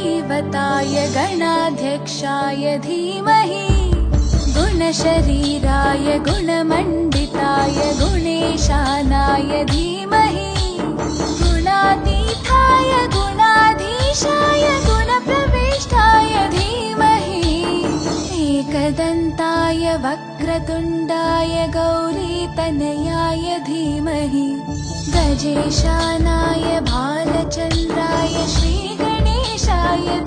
दैवताय गणाध्यक्षाय धीमहि गुणशरीराय गुणमण्डिताय गुणेशानाय धीमहि गुणातीताय गुणाधीशाय गुणप्रविष्टाय धीमहि एकदन्ताय वक्रतुण्डाय गौरीतनयाय धीमहि गजेशानाय भालचन्द्राय श्रीगणेशाय